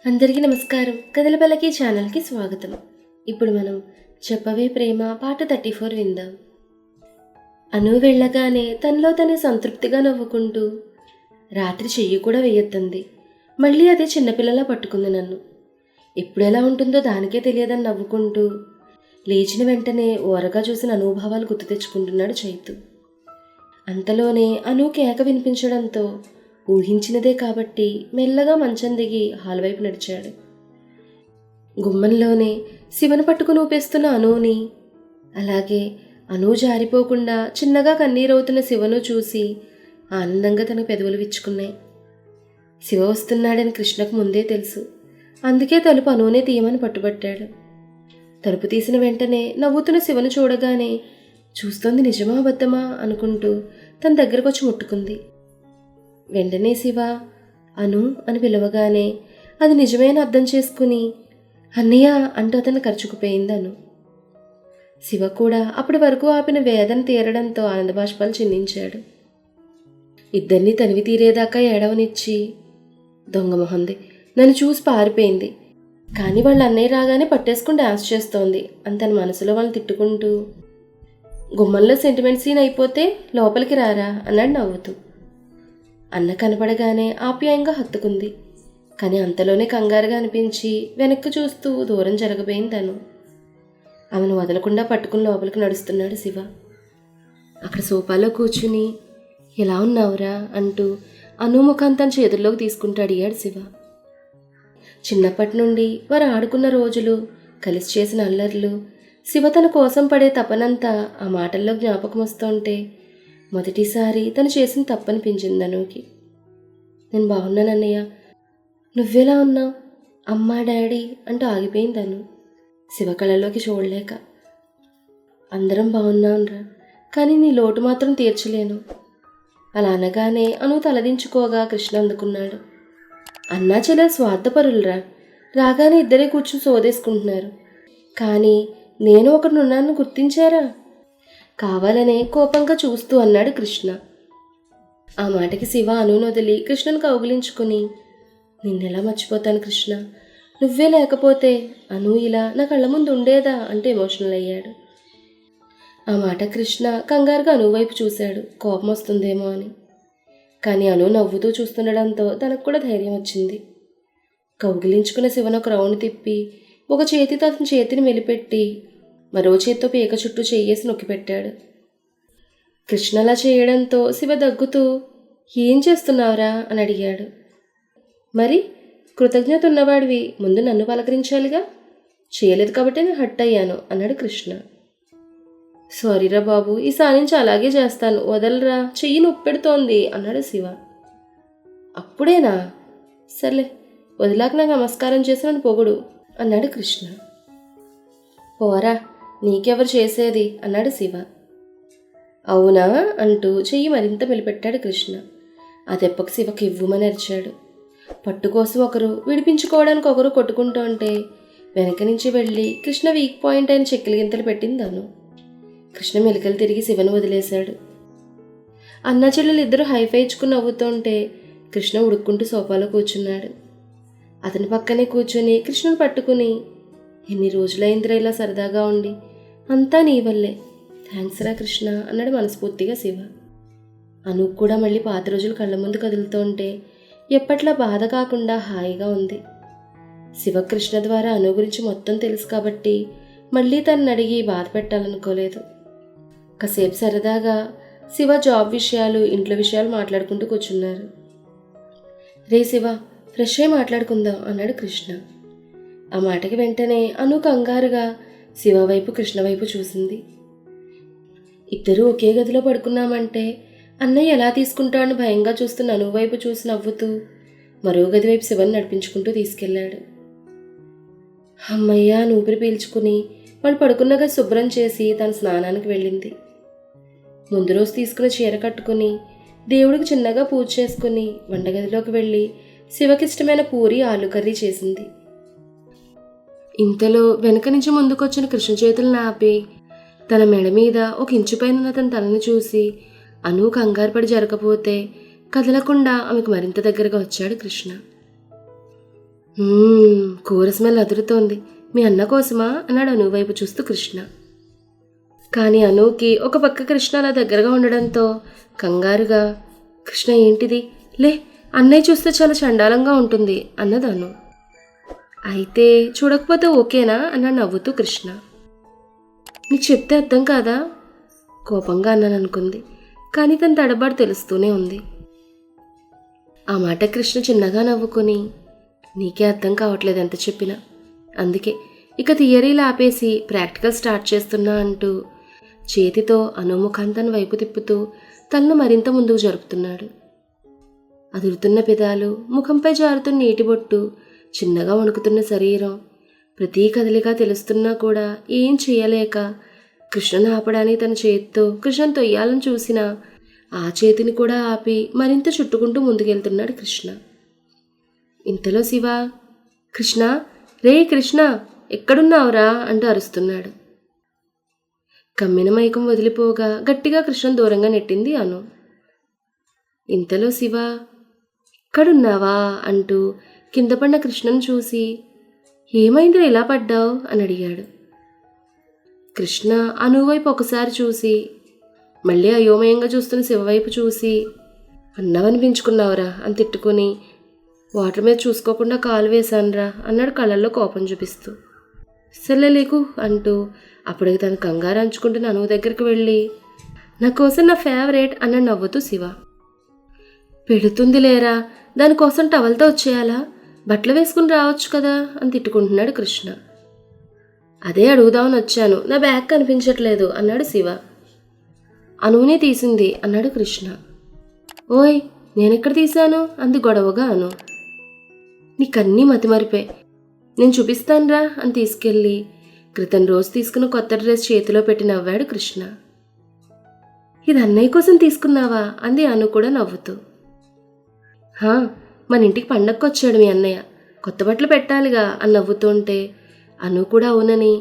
అందరికీ నమస్కారం. కథల పల్లకి ఛానల్కి స్వాగతం. ఇప్పుడు మనం చెప్పవే ప్రేమ పాట 34 విందాం. అను వెళ్ళగానే తనలో తనే సంతృప్తిగా నవ్వుకుంటూ రాత్రి చెయ్యి కూడా వేయొద్దంది. మళ్ళీ అదే చిన్నపిల్లలా పట్టుకుంది నన్ను. ఎప్పుడు ఎలా ఉంటుందో దానికే తెలియదని నవ్వుకుంటూ లేచిన వెంటనే ఓరగా చూసిన అనుభవాలు గుర్తు తెచ్చుకుంటున్నాడు చైతు. అంతలోనే అను కేక వినిపించడంతో ఊహించినదే కాబట్టి మెల్లగా మంచం దిగి హాల్ వైపు నడిచాడు. గుమ్మంలోనే శివను పట్టుకుని ఊపేస్తున్న అనుని, అలాగే అను జారిపోకుండా చిన్నగా కన్నీరవుతున్న శివను చూసి ఆనందంగా తన పెదవులు విచ్చుకున్నాయి. శివ వస్తున్నాడని కృష్ణకు ముందే తెలుసు. అందుకే తలుపు అనునే తీయమని పట్టుబట్టాడు. తలుపు తీసిన వెంటనే నవ్వుతున్న శివను చూడగానే చూస్తోంది నిజమా అబద్ధమా అనుకుంటూ తన దగ్గరకు వచ్చి ముట్టుకుంది. వెంటనే శివ అను అని పిలవగానే అది నిజమేని అర్థం చేసుకుని అన్నయ్య అంటూ అతను ఖర్చుకుపోయింది అను. శివ కూడా అప్పటి వరకు ఆపిన వేదన తీరడంతో ఆనందబాష్పాలు చిందించాడు. ఇద్దరినీ తనివి తీరేదాకా ఏడవనిచ్చి దొంగమొహంది నన్ను చూసి పారిపోయింది, కానీ వాళ్ళ అన్నయ్య రాగానే పట్టేసుకుని డాన్స్ చేస్తోంది అని తన మనసులో వాళ్ళని తిట్టుకుంటూ గుమ్మంలో సెంటిమెంట్ సీన్ అయిపోతే లోపలికి రారా అన్నాడు నవ్వుతూ. అన్న కనపడగానే ఆప్యాయంగా హత్తుకుంది. కానీ అంతలోనే కంగారుగా అనిపించి వెనక్కి చూస్తూ దూరం జరగబోయింది తను. ఆమెను వదలకుండా పట్టుకుని లోపలికి నడుస్తున్నాడు శివ. అక్కడ సోఫాలో కూర్చుని ఎలా ఉన్నావురా అంటూ అను ముఖం తన చేతుల్లోకి తీసుకుంటూ అడిగాడు శివ. చిన్నప్పటి నుండి వారు ఆడుకున్న రోజులు, కలిసి చేసిన అల్లర్లు, శివ తన కోసం పడే తపనంతా ఆ మాటల్లో జ్ఞాపకం వస్తుంటే మొదటిసారి తను చేసిన తప్పనిపించింది అనుకి. నేను బాగున్నానన్నయ్య, నువ్వెలా ఉన్నావు, అమ్మా డాడీ అంటూ ఆగిపోయింది అను శివ కళలోకి చూడలేక. అందరం బాగున్నాంరా, కానీ నీ లోటు మాత్రం తీర్చలేను అలా అనగానే అను తలదించుకోగా కృష్ణ అందుకున్నాడు. అన్నా చెల్లెలు స్వార్థపరులరా, రాగానే ఇద్దరే కూర్చుని సోదేసుకుంటున్నారు, కానీ నేను ఒకడున్నాను గుర్తించారా కావాలనే కోపంగా చూస్తూ అన్నాడు కృష్ణ. ఆ మాటకి శివ అనును వదిలి కృష్ణను కౌగిలించుకుని నిన్నెలా మర్చిపోతాను కృష్ణ, నువ్వే లేకపోతే అను ఇలా నా కళ్ళ ముందు ఉండేదా అంటూ ఎమోషనల్ అయ్యాడు. ఆ మాట కృష్ణ కంగారుగా అను వైపు చూశాడు, కోపం వస్తుందేమో అని. కానీ అను నవ్వుతూ చూస్తుండడంతో తనకు కూడా ధైర్యం వచ్చింది. కౌగిలించుకున్న శివను ఒక రౌండ్ తిప్పి ఒక చేతితో అతని చేతిని మెలిపెట్టి మరో చేత్తో పీక చుట్టూ చెయ్యేసి నొక్కిపెట్టాడు. కృష్ణలా చేయడంతో శివ దగ్గుతూ ఏం చేస్తున్నావురా అని అడిగాడు. మరి కృతజ్ఞత ఉన్నవాడివి ముందు నన్ను పలకరించాలిగా, చేయలేదు కాబట్టి నేను హట్ అయ్యాను అన్నాడు కృష్ణ. సారీరా బాబు, ఈసారి నుంచి అలాగే చేస్తాను, వదలరా, చెయ్యి నొప్పెడుతోంది అన్నాడు శివ. అప్పుడేనా, సర్లే వదిలాక నాకు నమస్కారం చేసి నన్ను పొగుడు అన్నాడు కృష్ణ. పోరా నీకెవరు చేసేది అన్నాడు శివ. అవునా అంటూ చెయ్యి మరింత మెలిపెట్టాడు కృష్ణ. ఆ దెబ్బకు శివకి ఇవ్వమని అరిచాడు. పట్టు కోసం ఒకరు, విడిపించుకోవడానికి ఒకరు కొట్టుకుంటూ ఉంటే వెనక నుంచి వెళ్ళి కృష్ణ వీక్ పాయింట్ అయిన చెక్కిలి గింతలు పెట్టింది అను. కృష్ణ మెలికలు తిరిగి శివను వదిలేశాడు. అన్నా చెల్లెలు ఇద్దరు హైఫై ఇచ్చుకుని నవ్వుతుంటే కృష్ణ ఉడుక్కుంటూ సోఫాలో కూర్చున్నాడు. అతని పక్కనే కూర్చొని కృష్ణను పట్టుకుని ఎన్ని రోజులైందిరా ఇలా సరదాగా ఉండి, అంతా నీ వల్లే, థ్యాంక్స్ రా కృష్ణ అన్నాడు మనస్ఫూర్తిగా శివ. అను కూడా మళ్ళీ పాత రోజులు కళ్ళ ముందు కదులుతూ ఉంటే ఎప్పట్లా బాధ కాకుండా హాయిగా ఉంది. శివ కృష్ణ ద్వారా అను గురించి మొత్తం తెలుసు కాబట్టి మళ్ళీ తనని అడిగి బాధ పెట్టాలనుకోలేదు. కాసేపు సరదాగా శివ జాబ్ విషయాలు, ఇంట్లో విషయాలు మాట్లాడుకుంటూ కూర్చున్నారు. రే శివ, ఫ్రెష్ అయి మాట్లాడుకుందాం అన్నాడు కృష్ణ. ఆ మాటకి వెంటనే అను కంగారుగా శివ వైపు కృష్ణ వైపు చూసింది. ఇద్దరూ ఒకే గదిలో పడుకున్నామంటే అన్నయ్య ఎలా తీసుకుంటాడని భయంగా చూస్తున్న అను వైపు చూసి నవ్వుతూ మరో గది వైపు శివని నడిపించుకుంటూ తీసుకెళ్లాడు. అమ్మయ్య ఊపిరి పీల్చుకుని వాళ్ళు పడుకున్న గది శుభ్రం చేసి తన స్నానానికి వెళ్ళింది. ముందు రోజు తీసుకున్న చీర కట్టుకుని దేవుడికి చిన్నగా పూజ చేసుకుని వంటగదిలోకి వెళ్ళి శివకిష్టమైన పూరి ఆలు కర్రీ చేసింది. ఇంతలో వెనక నుంచి ముందుకొచ్చిన కృష్ణ చేతులను ఆపి తన మెడ మీద ఒక ఇంచు పైన తన తలని చూసి అను కంగారుపడి జరగపోతే కదలకుండా ఆమెకు మరింత దగ్గరగా వచ్చాడు కృష్ణ. కూర స్మెల్ అదురుతోంది. మీ అన్న కోసమా అన్నాడు అను వైపు చూస్తూ కృష్ణ. కానీ అనుకి ఒక పక్క కృష్ణ అలా దగ్గరగా ఉండడంతో కంగారుగా, కృష్ణ ఏంటిది, లే అన్నయ్య చూస్తే చాలా చండాలంగా ఉంటుంది అన్నది అను. అయితే చూడకపోతే ఓకేనా అన్నాడు నవ్వుతూ కృష్ణ. నీకు చెప్తే అర్థం కాదా, కోపంగా అన్నాను అనుకుంది. కానీ తన తడబాటు తెలుస్తూనే ఉంది. ఆ మాట కృష్ణ చిన్నగా నవ్వుకొని, నీకే అర్థం కావట్లేదు ఎంత చెప్పినా, అందుకే ఇక థియరీలు ఆపేసి ప్రాక్టికల్ స్టార్ట్ చేస్తున్నా అంటూ చేతితో అనుముఖాన్ని తన వైపు తిప్పుతూ తనను మరింత ముందుకు జరుపుతున్నాడు. అదురుతున్న పెదాలు, ముఖంపై జారుతున్న నీటి బొట్టు, చిన్నగా వణుకుతున్న శరీరం, ప్రతీ కదలిక తెలుస్తున్నా కూడా ఏం చేయలేక కృష్ణను ఆపడానికి తన చేతితో కృష్ణను తొయ్యాలని చూసినా ఆ చేతిని కూడా ఆపి మరింత చుట్టుకుంటూ ముందుకెళ్తున్నాడు కృష్ణ. ఇంతలో శివ, కృష్ణ, రే కృష్ణ, ఎక్కడున్నావురా అంటూ అరుస్తున్నాడు. కమ్మిన మైకం వదిలిపోగా గట్టిగా కృష్ణను దూరంగా నెట్టింది అను. ఇంతలో శివ, ఎక్కడున్నావా అంటూ కింద పడిన కృష్ణను చూసి, ఏమైందిరా ఇలా పడ్డావు అని అడిగాడు. కృష్ణ అనువైపు ఒకసారి చూసి మళ్ళీ అయోమయంగా చూస్తున్న శివవైపు చూసి, అన్నవనిపించుకున్నావురా అని తిట్టుకుని, వాటర్ మీద చూసుకోకుండా కాలు వేశానురా అన్నాడు కళ్ళల్లో కోపం చూపిస్తూ. సెల్లలేకు అంటూ అప్పటికి తను కంగారు అంచుకుంటున్న అనువు దగ్గరికి వెళ్ళి, నా కోసం నా ఫేవరెట్ అన్నాడు నవ్వుతూ శివ. పెడుతుంది లేరా, దానికోసం టవల్తో వచ్చేయాలా, బట్టలు వేసుకుని రావచ్చు కదా అని తిట్టుకుంటున్నాడు కృష్ణ. అదే అడుగుదామని వచ్చాను, నా బ్యాగ్ కనిపించట్లేదు అన్నాడు శివ. అనువునే తీసింది అన్నాడు కృష్ణ. ఓయ్, నేనెక్కడ తీశాను అంది గొడవగా అను. నీకన్నీ మతిమరిపోయి, నేను చూపిస్తానురా అని తీసుకెళ్ళి క్రితం రోజు తీసుకున్న కొత్త డ్రెస్ చేతిలో పెట్టి నవ్వాడు కృష్ణ. ఇది అన్నయ్య కోసం తీసుకున్నావా అంది అను కూడా నవ్వుతూ. హా, మన ఇంటికి పండగకు వచ్చాడు మీ అన్నయ్య, కొత్త బట్టలు పెట్టాలిగా అని నవ్వుతుంటే అను కూడా అవునని,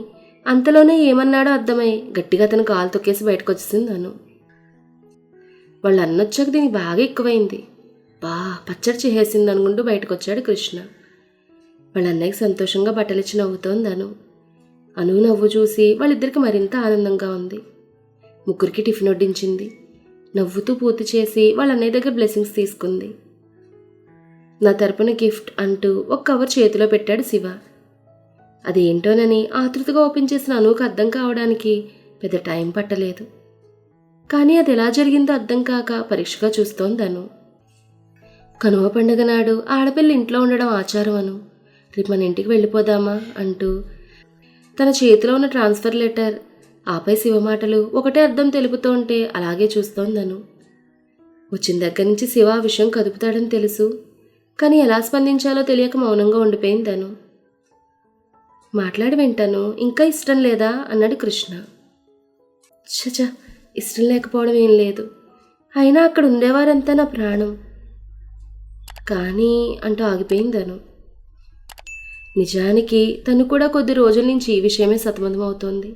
అంతలోనే ఏమన్నాడో అర్థమై గట్టిగా తన కాలు తొక్కేసి బయటకు వచ్చేసింది అను. వాళ్ళు అన్నొచ్చాక దీనికి బాగా ఎక్కువైంది, పచ్చడి చేసేసింది అనుకుంటూ బయటకు వచ్చాడు కృష్ణ. వాళ్ళ అన్నయ్యకి సంతోషంగా బట్టలిచ్చి నవ్వుతోంది అను. అను నవ్వు చూసి వాళ్ళిద్దరికి మరింత ఆనందంగా ఉంది. ముగ్గురికి టిఫిన్ వడ్డించింది. నవ్వుతూ పూర్తి చేసి వాళ్ళ అన్నయ్య దగ్గర బ్లెస్సింగ్స్ తీసుకుంది. నా తరపున గిఫ్ట్ అంటూ ఒక కవర్ చేతిలో పెట్టాడు శివ. అదేంటోనని ఆతృతగా ఓపెన్ చేసిన అనువుకు అర్థం కావడానికి పెద్ద టైం పట్టలేదు. కానీ అది ఎలా జరిగిందో అర్థం కాక పరీక్షగా చూస్తోంది అను. కనుమ పండుగ నాడు ఆడపిల్ల ఇంట్లో ఉండడం ఆచారం అను, రేపు మన ఇంటికి వెళ్ళిపోదామా అంటూ తన చేతిలో ఉన్న ట్రాన్స్ఫర్ లెటర్, ఆపై శివ మాటలు ఒకటే అర్థం తెలుపుతూ ఉంటే అలాగే చూస్తోందను. వచ్చిన దగ్గర నుంచి శివ ఆ విషయం కదుపుతాడని తెలుసు, కానీ ఎలా స్పందించాలో తెలియక మౌనంగా ఉండిపోయిందను. మాట్లాడి వింటాను, ఇంకా ఇష్టం లేదా అన్నాడు కృష్ణ. చచ, ఇష్టం లేకపోవడం ఏం లేదు, అయినా అక్కడ ఉండేవారంతా నా ప్రాణం. కానీ అంటూ ఆగిపోయిందను. నిజానికి తను కూడా కొద్ది రోజుల నుంచి ఈ విషయమే సతమతమవుతోంది.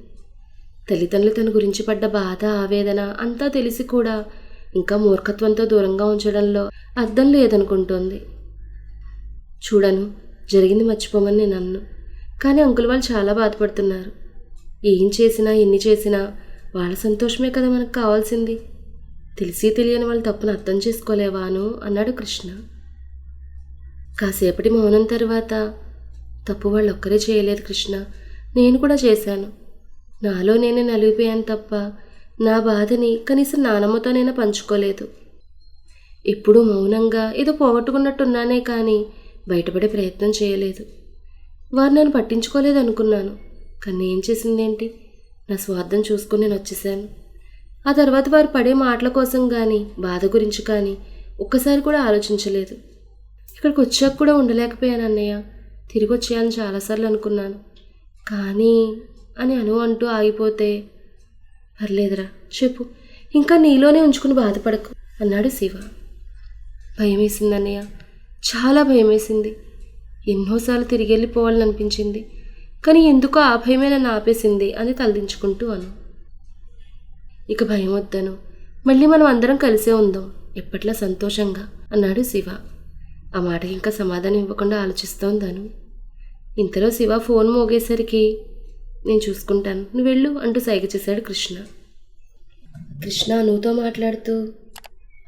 తల్లిదండ్రులు తన గురించి పడ్డ బాధ, ఆవేదన అంతా తెలిసి కూడా ఇంకా మూర్ఖత్వంతో దూరంగా ఉంచడంలో అర్థం లేదనుకుంటోంది. చూడను, జరిగింది మర్చిపోమని నేను అన్ను, కానీ అంకుల్ వాళ్ళు చాలా బాధపడుతున్నారు. ఏం చేసినా ఎన్ని చేసినా వాళ్ళ సంతోషమే కదా మనకు కావాల్సింది. తెలిసి తెలియని వాళ్ళ తప్పును అర్థం చేసుకోలేవాను అన్నాడు కృష్ణ. కాసేపటి మౌనం తర్వాత, తప్పు వాళ్ళు ఒక్కరే చేయలేదు కృష్ణ, నేను కూడా చేశాను. నాలో నేనే నలిగిపోయాను తప్ప నా బాధని కనీసం నానమ్మతోనైనా పంచుకోలేదు. ఎప్పుడూ మౌనంగా ఏదో పోగొట్టుకున్నట్టున్నానే కానీ బయటపడే ప్రయత్నం చేయలేదు. వారు నన్ను పట్టించుకోలేదు అనుకున్నాను, కానీ ఏం చేసిందేంటి, నా స్వార్థం చూసుకుని నేను వచ్చేసాను. ఆ తర్వాత వారు పడే మాటల కోసం కానీ బాధ గురించి కానీ ఒక్కసారి కూడా ఆలోచించలేదు. ఇక్కడికి వచ్చాక కూడా ఉండలేకపోయాను అన్నయ్య, తిరిగి వచ్చేయాలని చాలాసార్లు అనుకున్నాను, కానీ అని అంటూ ఆగిపోతే, పర్లేదురా చెప్పు, ఇంకా నీలోనే ఉంచుకుని బాధపడకు అన్నాడు శివ. భయం వేసింది అన్నయ్య, చాలా భయం వేసింది. ఎన్నోసార్లు తిరిగి వెళ్ళిపోవాలని అనిపించింది, కానీ ఎందుకో ఆ భయమే నన్ను ఆపేసింది అని తలదించుకుంటూ అను. ఇక భయం వద్దను, మళ్ళీ మనం అందరం కలిసే ఉందాం ఎప్పట్లా సంతోషంగా అన్నాడు శివ. ఆ మాటకి ఇంకా సమాధానం ఇవ్వకుండా ఆలోచిస్తోందాను. ఇంతలో శివ ఫోన్ మోగేసరికి నేను చూసుకుంటాను, నువ్వు వెళ్ళు అంటూ సైగ చేశాడు కృష్ణ. కృష్ణ అనుతో మాట్లాడుతూ,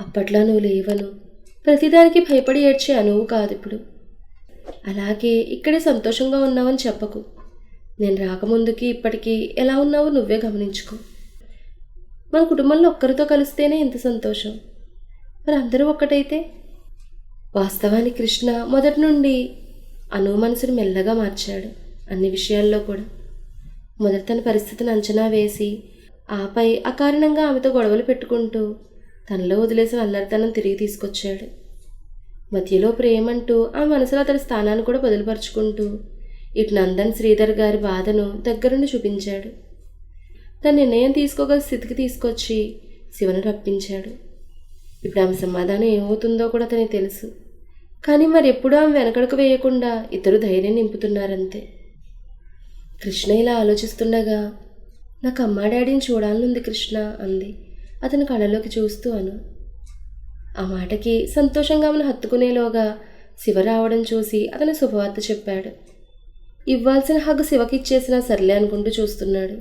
అప్పట్లో నువ్వు లేవను, ప్రతిదానికి భయపడి ఏడ్చే అనువు కాదు ఇప్పుడు. అలాగే ఇక్కడే సంతోషంగా ఉన్నావని చెప్పకు. నేను రాకముందుకి ఇప్పటికీ ఎలా ఉన్నావో నువ్వే గమనించుకో. మన కుటుంబంలో ఒక్కరితో కలిస్తేనే ఇంత సంతోషం, మరి అందరూ ఒక్కటైతే. వాస్తవానికి కృష్ణ మొదటి నుండి అను మనసును మెల్లగా మార్చాడు, అన్ని విషయాల్లో కూడా. మొదట తన పరిస్థితిని అంచనా వేసి ఆపై అకారణంగా ఆమెతో గొడవలు పెట్టుకుంటూ తనలో వదిలేసిన అల్లరితనం తిరిగి తీసుకొచ్చాడు. మధ్యలో ప్రేమంటూ ఆ మనసులో తన స్థానాన్ని కూడా బదులుపరుచుకుంటూ ఇటు నందన్ శ్రీధర్ గారి బాధను దగ్గరుండి చూపించాడు. తన నిర్ణయం తీసుకోగల స్థితికి తీసుకొచ్చి శివను రప్పించాడు. ఇప్పుడు ఆమె సమాధానం ఏమవుతుందో కూడా తనకి తెలుసు. కానీ మరి ఎప్పుడూ ఆమె వెనకడుకు వేయకుండా ఇద్దరు ధైర్యం నింపుతున్నారంతే. కృష్ణ ఇలా ఆలోచిస్తుండగా, నాకు అమ్మా డాడీని చూడాలనుంది కృష్ణ అంది అతని కళ్ళలోకి చూస్తూ అను. ఆ మాటకి సంతోషంగా ఆమెను హత్తుకునేలోగా శివ రావడం చూసి అతని శుభవార్త చెప్పాడు. ఇవ్వాల్సిన హగ్గు శివకి ఇచ్చేసినా సర్లే అనుకుంటూ చూస్తున్నాడు.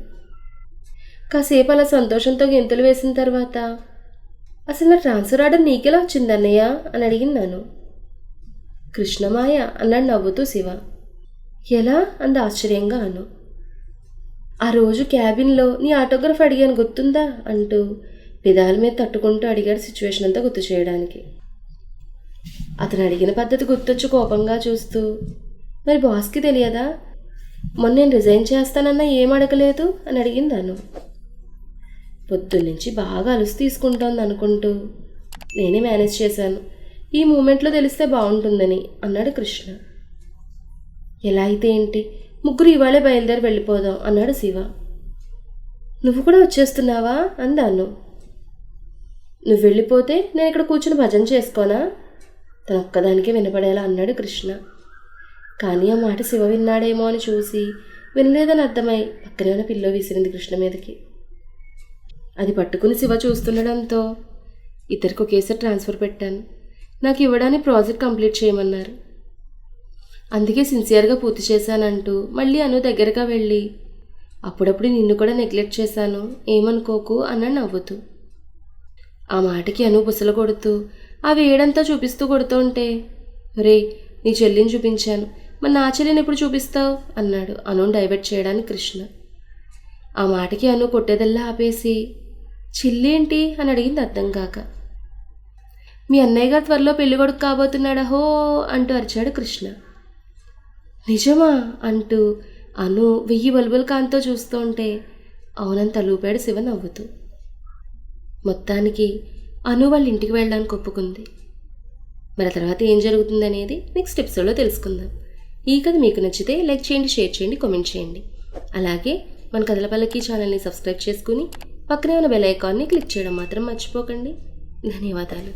కాసేపు అలా సంతోషంతో గెంతులు వేసిన తర్వాత, అసలు నా ట్రాన్స్ఫర్ ఆర్డర్ నీకెలా వచ్చింది అన్నయ్య అని అడిగినాను. కృష్ణమాయ అన్నాడు నవ్వుతూ శివ. ఎలా అంది ఆశ్చర్యంగా అను. ఆ రోజు క్యాబిన్లో నీ ఆటోగ్రాఫ్ అడిగాను గుర్తుందా అంటూ పెదాల మీద తట్టుకుంటూ అడిగాడు సిచ్యువేషన్ అంతా గుర్తు చేయడానికి. అతను అడిగిన పద్ధతి గుర్తొచ్చి కోపంగా చూస్తూ, మరి బాస్కి తెలియదా? మొన్న నేను రిజైన్ చేస్తానన్నా ఏం అడగలేదు అని అడిగిందాను. పొద్దున్నుంచి బాగా అలుసు తీసుకుంటోంది అనుకుంటూ నేనే మేనేజ్ చేశాను, ఈ మూమెంట్లో తెలిస్తే బాగుంటుందని అన్నాడు కృష్ణ. ఎలా అయితే ఏంటి, ముగ్గురు ఇవాళే బయలుదేరి వెళ్ళిపోదాం అన్నాడు శివ. నువ్వు కూడా వచ్చేస్తున్నావా అందాను. నువ్వు వెళ్ళిపోతే నేను ఇక్కడ కూర్చుని భజన చేసుకోనా? తన ఒక్కదానికే వినపడేలా అన్నాడు కృష్ణ. కానీ ఆ మాట శివ విన్నాడేమో అని చూసి వినలేదని అర్థమై పక్కనే ఉన్న పిల్లో విసిరింది కృష్ణ మీదకి. అది పట్టుకుని శివ చూస్తుండడంతో, ఇద్దరికి ఒకేసారి ట్రాన్స్ఫర్ పెట్టాను, నాకు ఇవ్వడానికి ప్రాజెక్ట్ కంప్లీట్ చేయమన్నారు, అందుకే సిన్సియర్గా పూర్తి చేశానంటూ మళ్ళీ అను దగ్గరగా వెళ్ళి, అప్పుడప్పుడు నిన్ను కూడా నెగ్లెక్ట్ చేశాను ఏమనుకోకు అన్నాడు నవ్వుతూ. ఆ మాటకి అను బుసలు కొడుతూ ఆ వేడంతా చూపిస్తూ కొడుతుంటే, రే నీ చెల్లిని చూపించాను, మరి నా చెల్లిని ఎప్పుడు చూపిస్తావు అన్నాడు అనుని డైవర్ట్ చేయడానికి కృష్ణ. ఆ మాటకి అను కొట్టేదల్లా ఆపేసి, చెల్లేంటి అని అడిగింది అర్థం కాక. మీ అన్నయ్య గారు త్వరలో పెళ్ళికొడుకు కాబోతున్నాడా హో అంటూ అరిచాడు కృష్ణ. నిజమా అంటూ అను 1000 బల్బుల కాంతో చూస్తూ ఉంటే అవునంత తలూపాడు శివ నవ్వుతూ. మొత్తానికి అను వాళ్ళ ఇంటికి వెళ్ళడానికి ఒప్పుకుంది. మరి తర్వాత ఏం జరుగుతుంది అనేది నెక్స్ట్ ఎపిసోడ్లో తెలుసుకుందాం. ఈ కథ మీకు నచ్చితే లైక్ చేయండి, షేర్ చేయండి, కామెంట్ చేయండి. అలాగే మన కథల పల్లకి ఛానల్ని సబ్స్క్రైబ్ చేసుకుని పక్కనే ఉన్న బెల్ ఐకాన్ని క్లిక్ చేయడం మాత్రం మర్చిపోకండి. ధన్యవాదాలు.